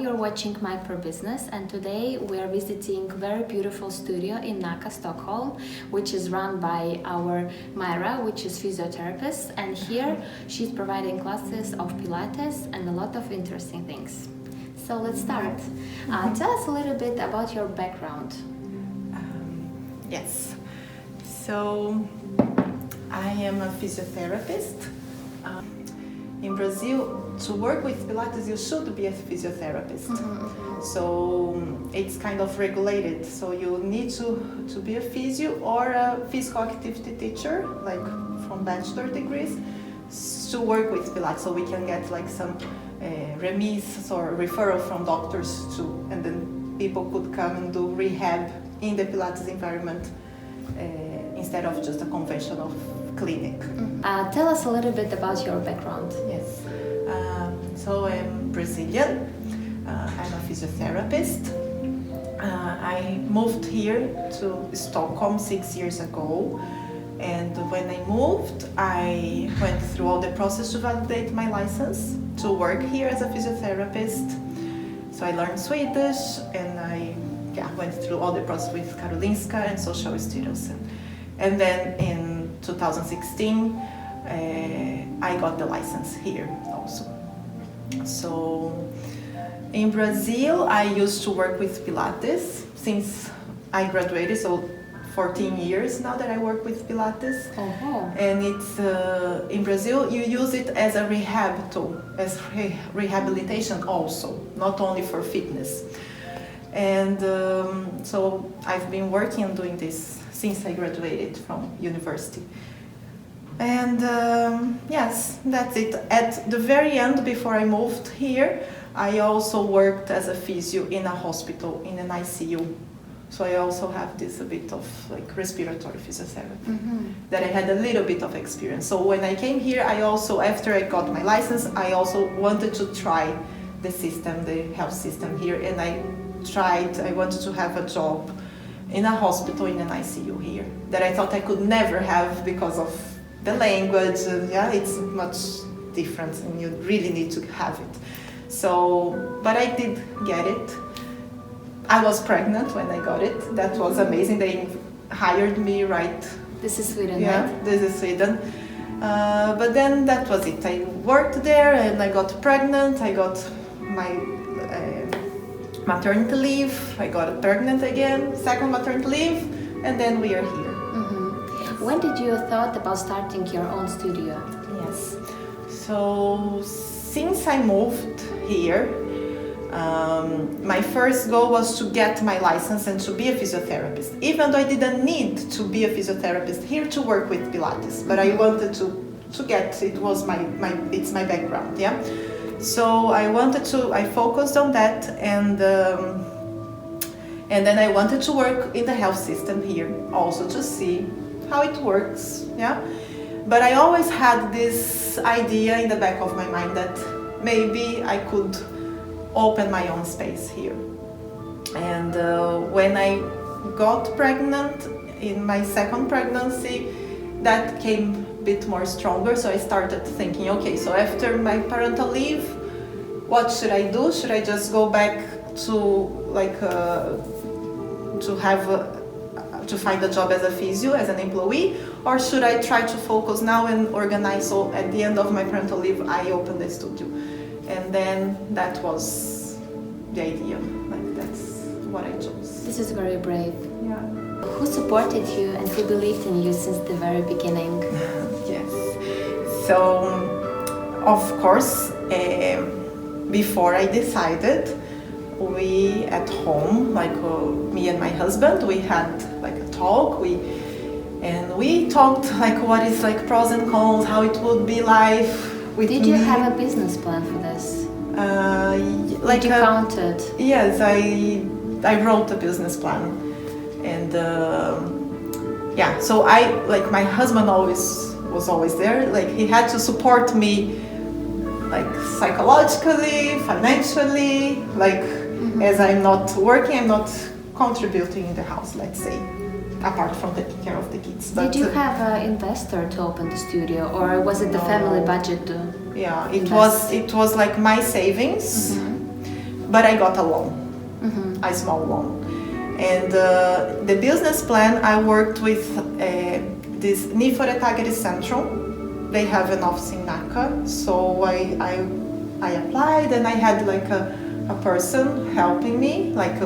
you're watching Mike for Business, and today we are visiting a very beautiful studio in Nacka, Stockholm, which is run by our Mayra, which is physiotherapist, and here she's providing classes of pilates and a lot of interesting things. So let's start. Tell us a little bit about your background. Yes, so I am a physiotherapist. In Brazil, to work with Pilates, you should be a physiotherapist. So it's kind of regulated. So you need to be a physio or a physical activity teacher, like from bachelor degrees, to work with Pilates. So we can get like some remis or referral from doctors too, and then people could come and do rehab in the Pilates environment instead of just a conventional clinic. Tell us a little bit about your background. Yes. So I'm Brazilian. I'm a physiotherapist. I moved here to Stockholm 6 years ago. And when I moved, I went through all the process to validate my license to work here as a physiotherapist. So I learned Swedish, and I went through all the process with Karolinska and social students. And then in 2016, I got the license here also. So in Brazil, I used to work with Pilates since I graduated, so 14 years now that I work with Pilates. And it's in Brazil, you use it as a rehab tool, as rehabilitation also, not only for fitness. And so I've been working on doing this since I graduated from university. And yes, that's it. At the very end, before I moved here, I also worked as a physio in a hospital, in an ICU. So I also have this a bit of like respiratory physiotherapy that I had a little bit of experience. So when I came here, I also, after I got my license, I also wanted to try the system, the health system here, and I wanted to have a job in a hospital in an ICU here that I thought I could never have because of the language. It's much different and you really need to have it. So, but I did get it. I was pregnant when I got it. That was amazing. They hired me right. This is Sweden, yeah, right? This is Sweden. But then that was it. I worked there and I got pregnant. I got my maternity leave. I got pregnant again, second maternity leave, and then we are here. When did you thought about starting your own studio? Yes. So since I moved here, my first goal was to get my license and to be a physiotherapist, even though I didn't need to be a physiotherapist here to work with Pilates, but I wanted to get, it was it's my background, yeah. So I focused on that, and then I wanted to work in the health system here also to see how it works, yeah. But I always had this idea in the back of my mind that maybe I could open my own space here. And when I got pregnant in my second pregnancy, that came a bit more stronger. So I started thinking, okay, so after my parental leave, what should I do? Should I just go back to to find a job as a physio, as an employee, or should I try to focus now and organize? So at the end of my parental leave, I opened the studio. And then that was the idea, like that's what I chose. This is very brave. Yeah. Who supported you and who believed in you since the very beginning? Yes. So, of course, before I decided, we at home, me and my husband, we had like a talk. We talked like what is like pros and cons, how it would be life. Did you have a business plan for this? Like Did you count it? Yes, I wrote a business plan, and so my husband was always there. Like he had to support me, like psychologically, financially. Like as I'm not working, I'm not contributing in the house, let's say, apart from taking care of the kids. But did you have an investor to open the studio, or was it the family budget? Yeah, it was like my savings. but I got a loan, a small loan. And the business plan, I worked with this Nyföretagare Central. They have an office in Nacka, so I applied, and I had like a person helping me, like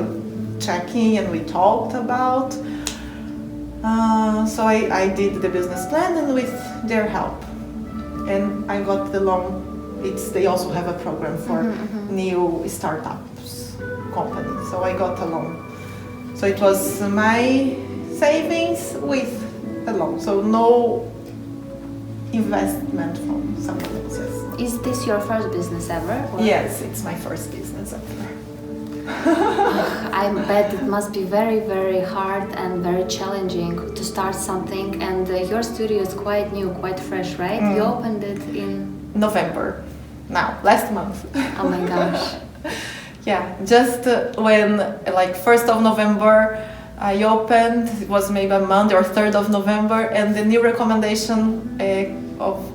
checking, and we talked about. So I did the business plan, and with their help, and I got the loan. They also have a program for new startups company, so I got a loan. So it was my savings with a loan, so no investment from someone else. Is this your first business ever? Or? Yes, it's my first business ever. I bet it must be very, very hard and very challenging to start something, and your studio is quite new, quite fresh, right? You opened it in November, now, last month. Oh my gosh. Yeah, just when, like 1st of November, I opened, it was maybe a month or 3rd of November, and the new recommendation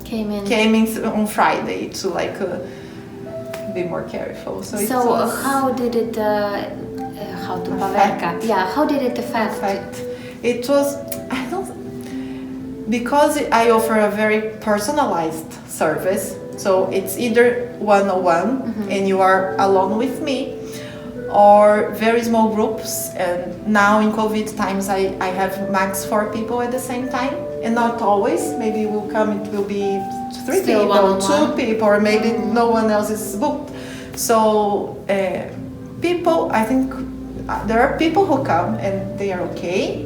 came in on Friday to like be more careful. So how did it how did it affect? It was, because I offer a very personalized service, so it's either one-on-one and you are alone with me, or very small groups. And now in COVID times I have max 4 people at the same time, and not always, maybe it will be 3 Still people, 2 people, or maybe no one else is booked. So people, I think there are people who come and they are okay,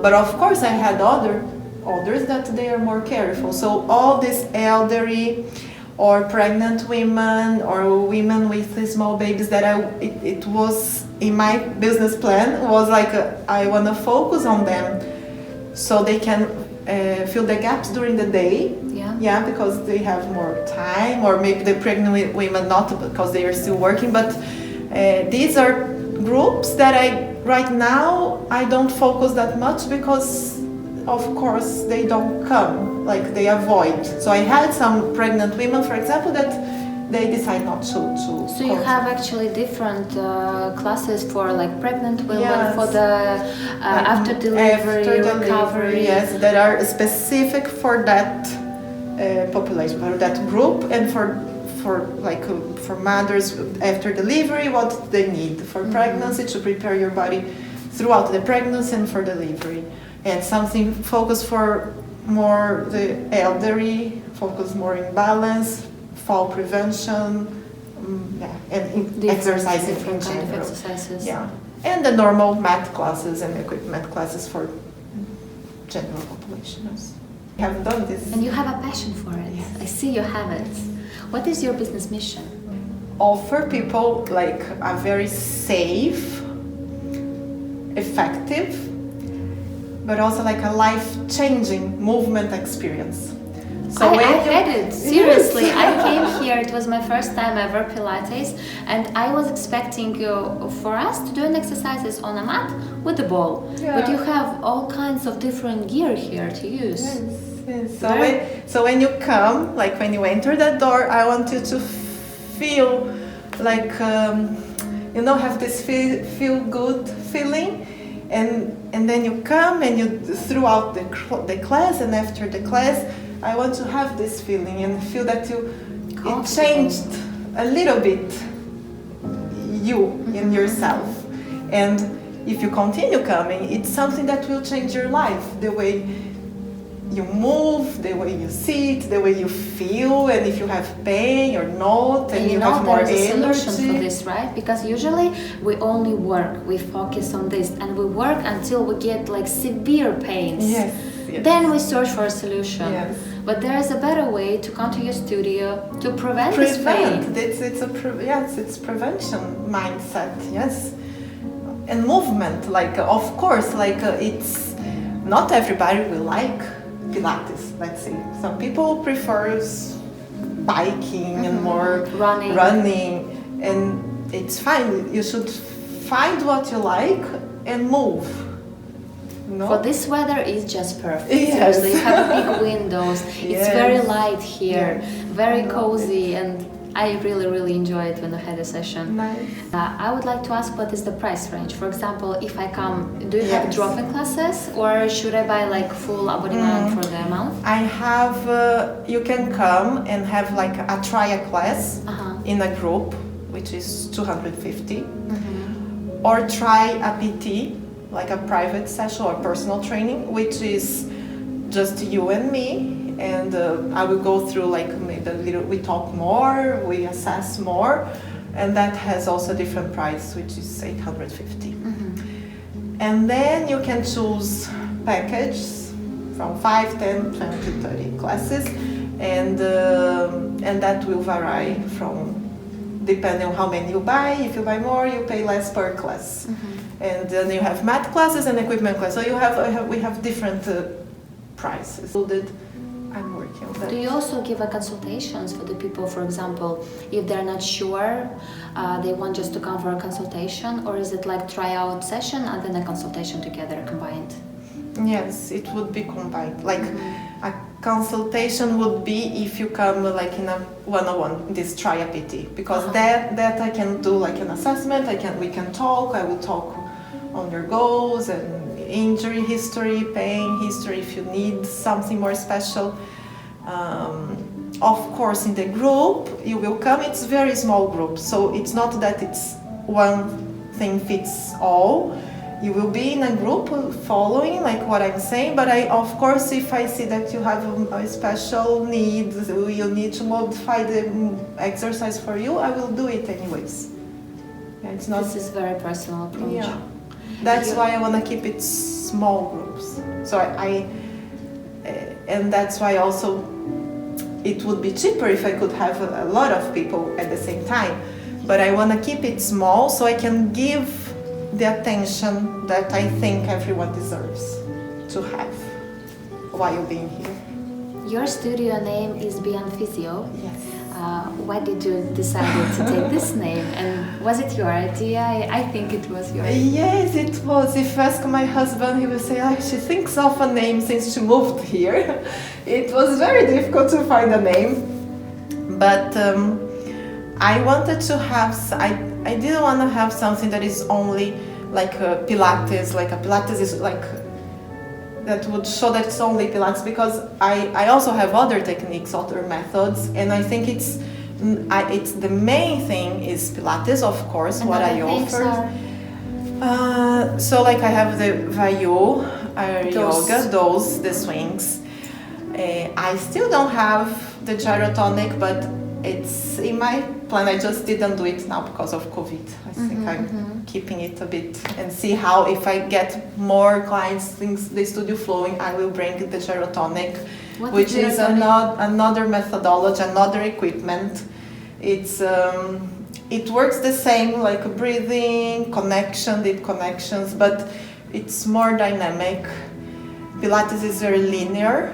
but of course I had others that they are more careful. So all these elderly or pregnant women or women with small babies, that it was in my business plan, was like I want to focus on them so they can fill the gaps during the day. Yeah, because they have more time, or maybe the pregnant women not, because they are still working. But these are groups that right now I don't focus that much, because of course they don't come, like they avoid. So I had some pregnant women, for example, that they decide not to. So you have actually different classes for like pregnant women, for the after delivery recovery. Yes, that are specific for that population, for that group, and for mothers after delivery, what they need for pregnancy, to prepare your body throughout the pregnancy and for delivery. And something focused for more the elderly, focus more in balance, fall prevention, and exercising in general. Exercises. Yeah, and the normal math classes and equipment classes for general populations. I have done this. And you have a passion for it. Yes. I see you have it. What is your business mission? Offer people like a very safe, effective, but also like a life-changing movement experience. So I had it, seriously. I came here, it was my first time ever Pilates, and I was expecting for us to do an exercises on a mat with a ball. Yeah. But you have all kinds of different gear here to use. Yes. So when you come, like when you enter that door, I want you to feel like, have this feel good feeling. And then you come and you throughout the class, and after the class, I want to have this feeling and feel that it changed a little bit you and yourself. And if you continue coming, it's something that will change your life, the way you move, the way you sit, the way you feel, and if you have pain or not, and you have more energy. There's a solution for this, right? Because usually we only work, we focus on this, and we work until we get like severe pains. Yes. Then we search for a solution. Yes. But there is a better way to come to your studio to prevent this pain. It's prevention mindset. Yes, and movement. Like of course, it's not everybody will like Pilates. Let's say some people prefers biking and more running, and it's fine. You should find what you like and move. No? For this weather, it's just perfect. Yes. Seriously, you have big windows. It's very light here, very cozy, and I really enjoy it when I had a session. Nice. I would like to ask, what is the price range? For example, if I come, do you have Yes. drop-in classes, or should I buy like full abonnement for the month? I have, you can come and have like a trial class in a group, which is 250, or try a PT, like a private session or personal training, which is just you and me. And I will go through like maybe a little, we talk more, we assess more, and that has also a different price, which is 850. And then you can choose packages from 5, 10, 20, 30 classes, and that will vary from depending on how many you buy. If you buy more, you pay less per class. And then you have math classes and equipment classes. So we have different prices. I'm working on that. Do you also give a consultations for the people, for example, if they're not sure, they want just to come for a consultation, or is it like tryout session and then a consultation together combined? Yes, it would be combined. Like a consultation would be if you come like in a one-on-one, this trial PT, because that I can do like an assessment. We can talk. I will talk on your goals and injury history, pain history, if you need something more special. Of course, in the group, you will come, it's very small group, so it's not that it's one thing fits all. You will be in a group following like what I'm saying, but of course, if I see that you have a special need, you need to modify the exercise for you, I will do it anyways. It's not. This is very personal approach. Yeah. That's why I want to keep it small groups. So and that's why also it would be cheaper if I could have a lot of people at the same time. But I want to keep it small so I can give the attention that I think everyone deserves to have while being here. Your studio name is Beyond Physio. Yes. Why did you decide to take this name, and was it your idea? I think it was your idea. Yes, it was. If you ask my husband, he will say, she thinks of a name since she moved here. It was very difficult to find a name, but I wanted to have, I didn't want to have something that is only like a Pilates, like a Pilates is like, that would show that it's only Pilates, because I also have other techniques, other methods, and I think it's the main thing is Pilates, of course, and what I offer. So like I have the Vayu, yoga, the swings. I still don't have the gyrotonic, but it's in my plan. I just didn't do it now because of COVID. I think I'm keeping it a bit and see how, if I get more clients, things, the studio flowing, I will bring the gyrotonic, which is another methodology, another equipment. It works the same, like breathing, deep connections, but it's more dynamic. Pilates is very linear,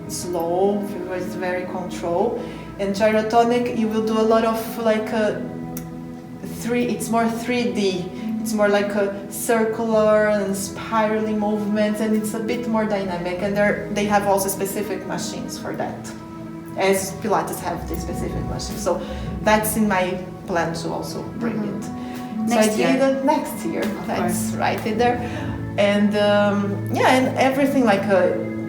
slow, it's very controlled. And gyrotonic, you will do a lot of like it's more 3D. It's more like a circular and spiraling movements, and it's a bit more dynamic. And they have also specific machines for that, as Pilates have the specific machines. So that's in my plan to also bring it. Next year. Next year. That's right in there. And and everything like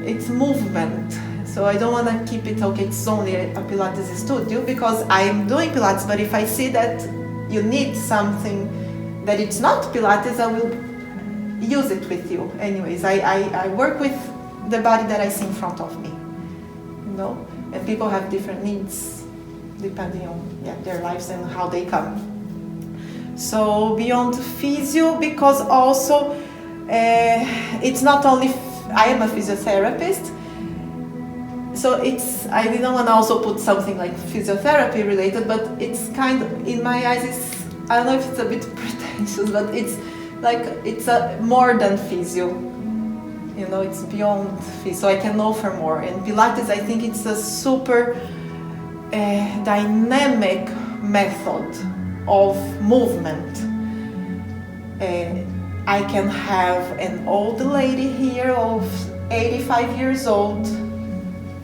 it's movement. So I don't want to keep it, it's only a Pilates studio, because I'm doing Pilates, but if I see that you need something that it's not Pilates, I will use it with you. Anyways, I work with the body that I see in front of me, and people have different needs depending on their lives and how they come. So Beyond Physio, because also it's not only, I am a physiotherapist, so I didn't want to also put something like physiotherapy related, but it's kind of, in my eyes, I don't know if it's a bit pretentious, but it's like, it's more than physio. It's beyond physio, so I can offer more. And Pilates, I think it's a super dynamic method of movement. I can have an old lady here of 85 years old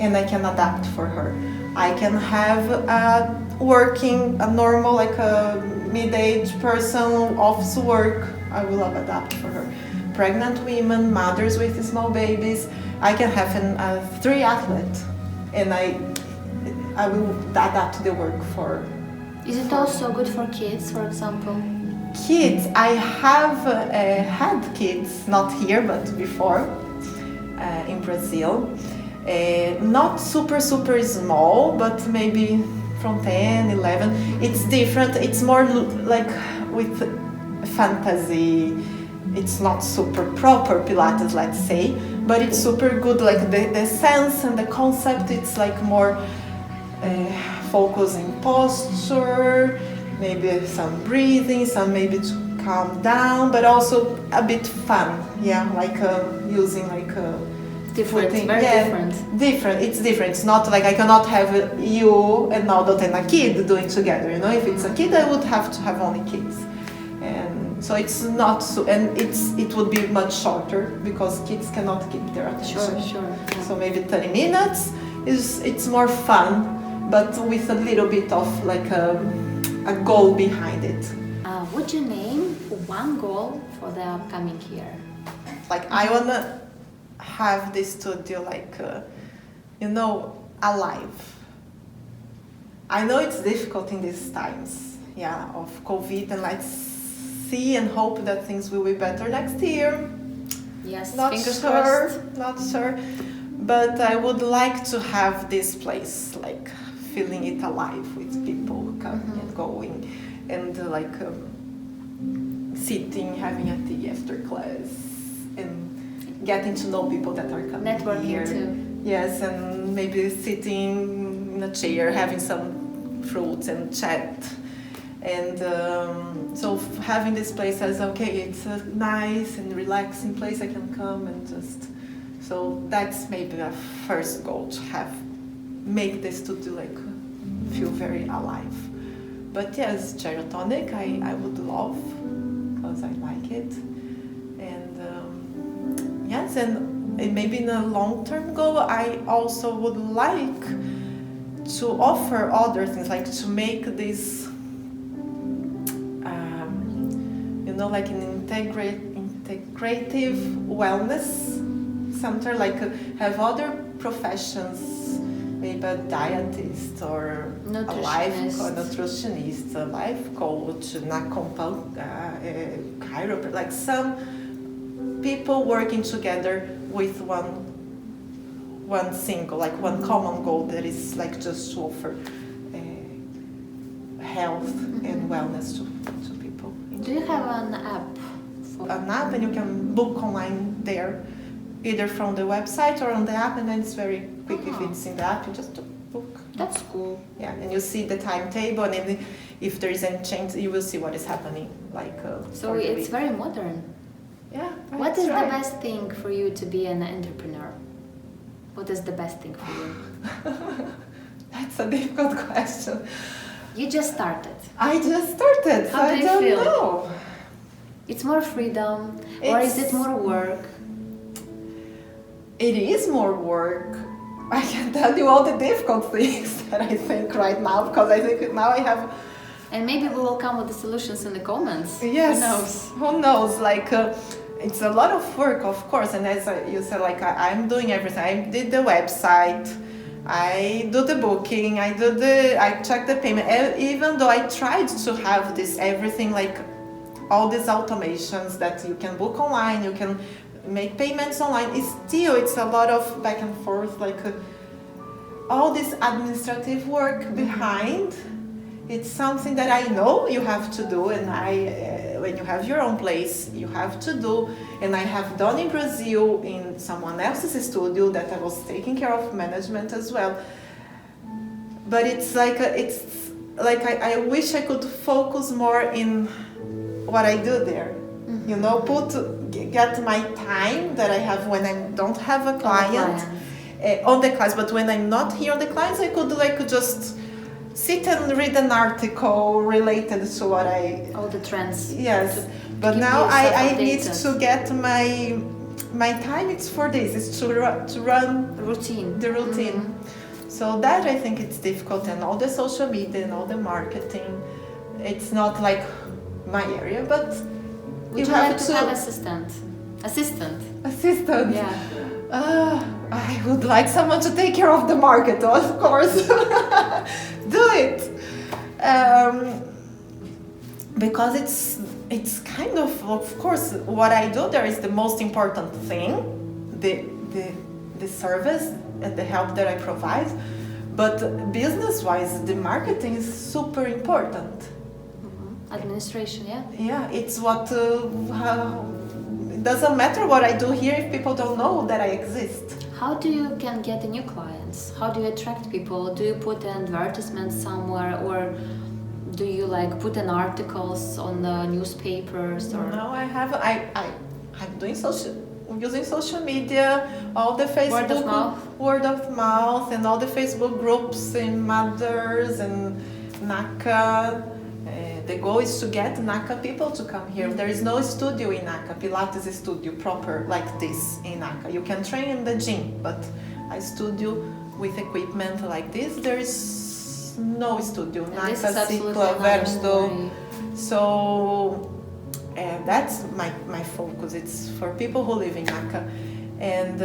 and I can adapt for her. I can have a normal, like a mid-aged person, office work, I will adapt for her. Pregnant women, mothers with small babies, I can have a 3 athlete, and I will adapt the work for. Is it also good for kids, for example? Kids, I have had kids, not here but before, in Brazil. Not super small, but maybe from 10, 11. It's different, it's more like with fantasy. It's not super proper Pilates, let's say, but it's super good, like the sense and the concept, it's like more focusing posture, maybe some breathing, some maybe to calm down, but also a bit fun, yeah, like using like different, footing. very Yeah, different. It's different. It's not like I cannot have you, an adult and a kid doing together, you know. If it's a kid, I would have to have only kids. And so it's not so, and it would be much shorter because kids cannot keep their attention. Sure. Yeah. So maybe 30 minutes it's more fun, but with a little bit of like a goal behind it. Would you name one goal for the upcoming year? Like I wanna have this studio like alive. I know it's difficult in these times, yeah, of COVID, and let's see and hope that things will be better next year. Yes, Not fingers sure, crossed. not sure, but I would like to have this place, like feeling it alive with people coming and going, and sitting, having a tea after class, and getting to know people that are coming Networking here. too. Yes, and maybe sitting in a chair, having some fruits and chat. And so having this place as, okay, it's a nice and relaxing place, I can come and just, so that's maybe a first goal, to make the studio like feel very alive. But yes, gyrotonic, I would love, because I like it. And yes, and maybe in a long-term goal, I also would like to offer other things, like to make this like an integrative wellness center, like have other professions, maybe a dietist or a nutritionist, a life coach, an chiropractor, like some people working together with one single, like one common goal, that is like just to offer health and wellness to people. Do you have an app? An app, and you can book online there, either from the website or on the app, and then it's very quick. If it's in the app, you just book. That's cool. Yeah, and you see the timetable, and then if there is any change, you will see what is happening. So it's very modern. Yeah. What is the best thing for you to be an entrepreneur? What is the best thing for you? That's a difficult question. You just started. I just started. How do you I feel? don't know. It's more freedom, or is it more work? It is more work. I can tell you all the difficult things that I think right now, because I think now I have. And maybe we will come with the solutions in the comments. Yes. Who knows? Who knows? It's a lot of work, of course. And as you said, I'm doing everything. I did the website. I do the booking. I check the payment. Even though I tried to have this everything, like all these automations that you can book online, you can make payments online. It's a lot of back and forth, all this administrative work behind. It's something that I know you have to do, and when you have your own place, you have to do. And I have done in Brazil in someone else's studio that I was taking care of management as well. But I wish I could focus more in what I do there. Get my time that I have when I don't have a client on the clients. But when I'm not here on the clients, I could just sit and read an article related to what all the trends. Yes, but now I need to get my my time it's for this, it's to run the routine. So that I think it's difficult, and all the social media and all the marketing, it's not like my area, but Would you have like to have assistant? Yeah. I would like someone to take care of the market, of course. Do it. Because it's kind of course, what I do there is the most important thing, the service and the help that I provide. But business-wise, the marketing is super important. Administration, yeah? Yeah, it's what... it doesn't matter what I do here if people don't know that I exist. How do you can get new clients? How do you attract people? Do you put an advertisement somewhere, or do you like put in articles on the newspapers? Or? No, I'm doing using social media, all the Facebook word of mouth, and all the Facebook groups in Mothers and Nacka. The goal is to get Nacka people to come here. There is no studio in Nacka, Pilates studio proper like this in Nacka. You can train in the gym, but a studio with equipment like this, there is no studio. Nacka, Saltsjökvarn. So that's my focus. It's for people who live in Nacka. And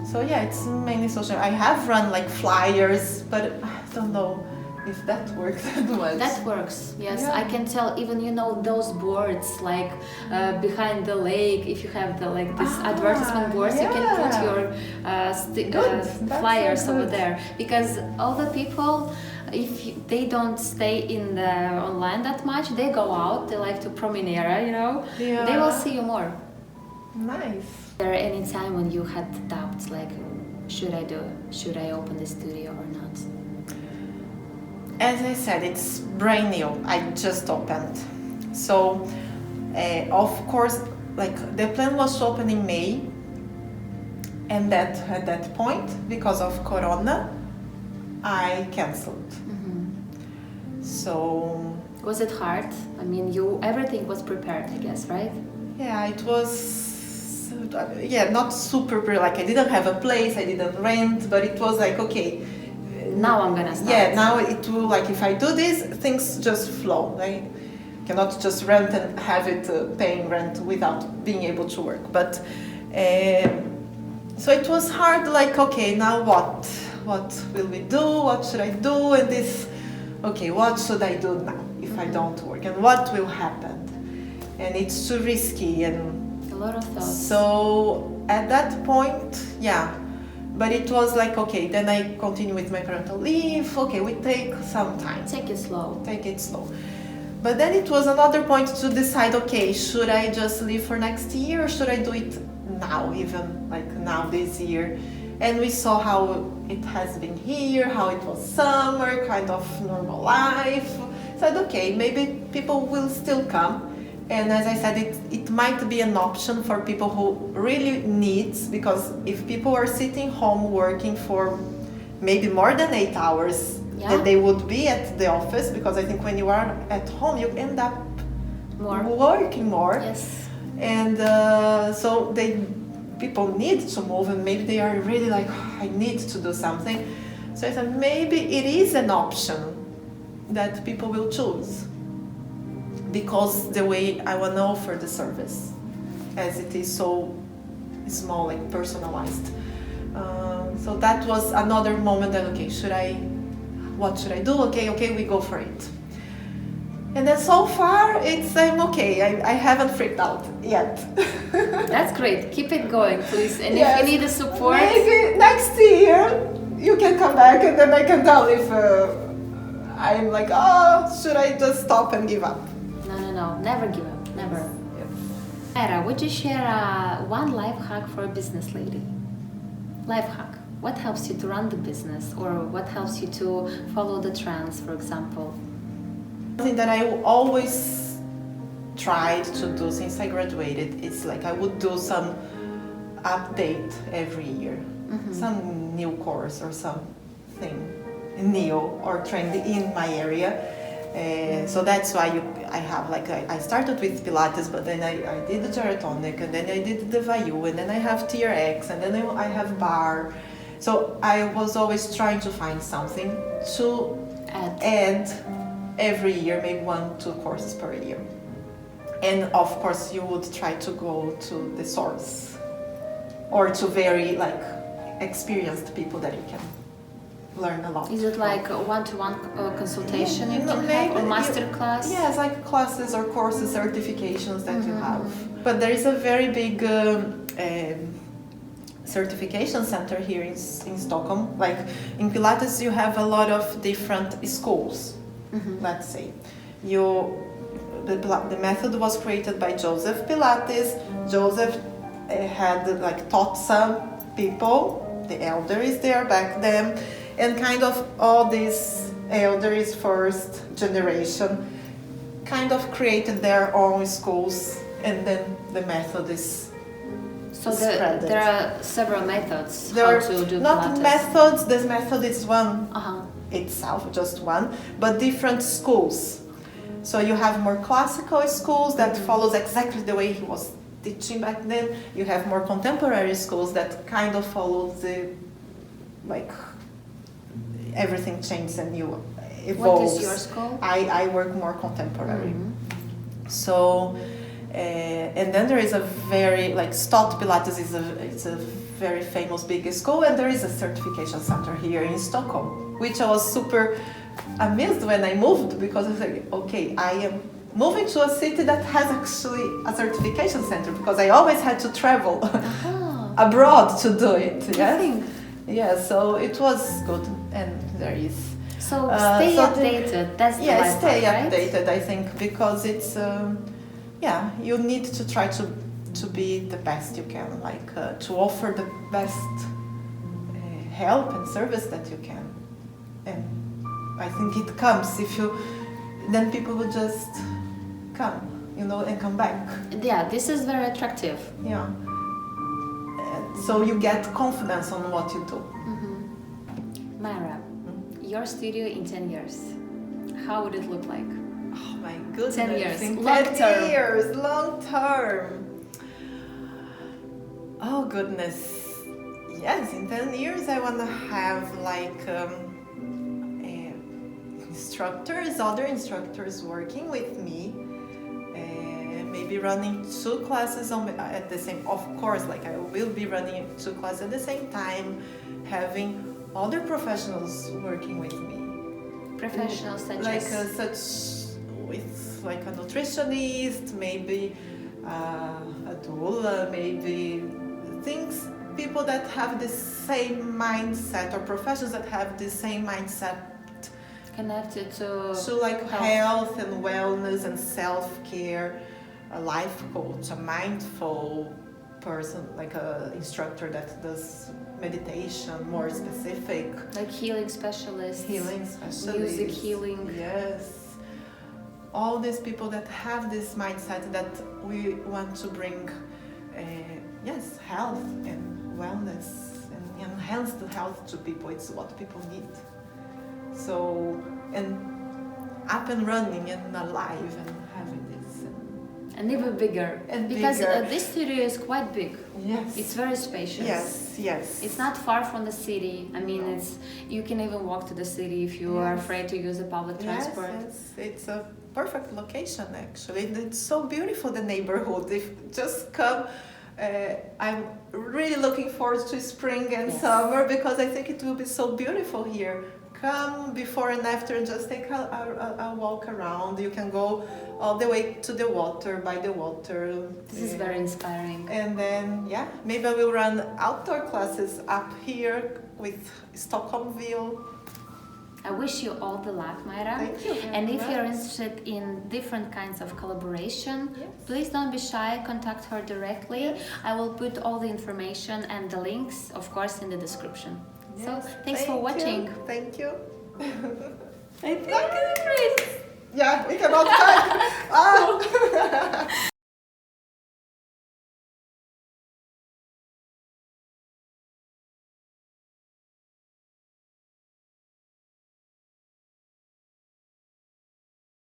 so yeah, it's mainly social. I have run like flyers, but I don't know if that works that much. That works, yes. Yeah. I can tell, even those boards like behind the lake, if you have the this advertisement boards, you can put your flyers over there, because all the people, if they don't stay in the online that much, they go out, they like to promenade, they will see you more. Nice. Is there any time when you had doubts, like should I open the studio or not? As I said, it's brand new. I just opened. So, of course, like the plan was to open in May, and that at that point, because of Corona, I canceled. So. Was it hard? I mean, everything was prepared, I guess, right? Yeah, it was. Not super. Like I didn't have a place, I didn't rent, but it was like okay. Now I'm gonna start. Yeah, now it will, like if I do this, things just flow. I cannot just rent and have it paying rent without being able to work. But so it was hard, like okay, now what? What will we do? What should I do? And this, okay, what should I do now if I don't work? And what will happen? And it's too risky and a lot of thoughts. So at that point, yeah. But it was like, okay, then I continue with my parental leave. Okay, we take some time. Take it slow. Take it slow. But then it was another point to decide, okay, should I just leave for next year or should I do it now, even like now this year? And we saw how it has been here, how it was summer, kind of normal life. Said, okay, maybe people will still come. And as I said, it might be an option for people who really needs, because if people are sitting home working for maybe more than 8 hours, then they would be at the office, because I think when you are at home, you end up working more. Yes. And so people need to move, and maybe they are really like, oh, I need to do something. So I said, maybe it is an option that people will choose, because the way I want to offer the service, as it is so small, like personalized. So that was another moment that, okay, what should I do? Okay, we go for it. And then so far, I'm okay. I haven't freaked out yet. That's great. Keep it going, please. And if you need the support... Maybe next year, you can come back and then I can tell if I'm like, oh, should I just stop and give up? No, never give up, never. Yes. Mayra, would you share one life hack for a business lady? Life hack. What helps you to run the business, or what helps you to follow the trends, for example? Something that I always tried to do since I graduated, it's like I would do some update every year. Some new course or something new or trendy in my area. So that's why I have like I started with Pilates, but then I did the gyrotonic, and then I did the Vayu, and then I have TRX, and then I have bar. So I was always trying to find something to add every year, maybe 1-2 courses per year. And of course you would try to go to the source or to very like experienced people that you can learn a lot. Is it like a one-to-one consultation you can have, or master class? Yes, like classes or courses, certifications that you have. But there is a very big certification center here in Stockholm. Like in Pilates you have a lot of different schools. Let's say the method was created by Joseph Pilates. Joseph had like taught some people, the elders there back then, and kind of all these elders, first generation, kind of created their own schools, and then the method is spread. There are several methods there how to do not Pilates. Methods. This method is one itself, just one, but different schools. So you have more classical schools that follows exactly the way he was teaching back then. You have more contemporary schools that kind of follow the, like, everything changes and you evolves. What is your school? I work more contemporary. So, and then there is a very, like, Stott Pilates is a very famous big school, and there is a certification center here in Stockholm, which I was super amazed when I moved, because I was like, okay, I am moving to a city that has actually a certification center, because I always had to travel abroad to do it. Yes, yeah. So it was good, and there is. So stay updated. That's the Lifehack, stay updated. I think because it's you need to try to be the best you can, like to offer the best help and service that you can, and I think it comes if you, then people will just come, and come back. Yeah, this is very attractive. Yeah. And so you get confidence on what you do. Mayra, your studio in 10 years, how would it look like? Oh my goodness. 10 years. In Long 10 term. years, long term. Oh goodness. Yes, in 10 years I want to have like other instructors working with me, maybe running 2 classes at the same, of course, like I will be running 2 classes at the same time, having other professionals working with me. Professionals such like as? With like a nutritionist, maybe a doula, maybe people that have the same mindset, or professionals that have the same mindset Connected to like health and wellness and self-care, a life coach, a mindful person, like a instructor that does meditation, more specific. Like healing specialists. Music healing. Yes. All these people that have this mindset that we want to bring health and wellness and enhance the health to people. It's what people need. So, and up and running and alive and having this. And even bigger. Because this studio is quite big. Yes. It's very spacious. Yes. It's not far from the city. I mean, you can even walk to the city if you are afraid to use the public transport. Yes, it's a perfect location actually. It's so beautiful, the neighborhood. If just come, I'm really looking forward to spring and summer, because I think it will be so beautiful here. Come before and after and just take a walk around. You can go all the way to the water, by the water. This is very inspiring. And then, maybe I will run outdoor classes up here with Stockholm view. I wish you all the luck, Mayra. Thank you. And if you're interested in different kinds of collaboration, please don't be shy, contact her directly. I will put all the information and the links, of course, in the description. So, thanks for watching. Thank you. I think it's great. Yeah, we cannot talk.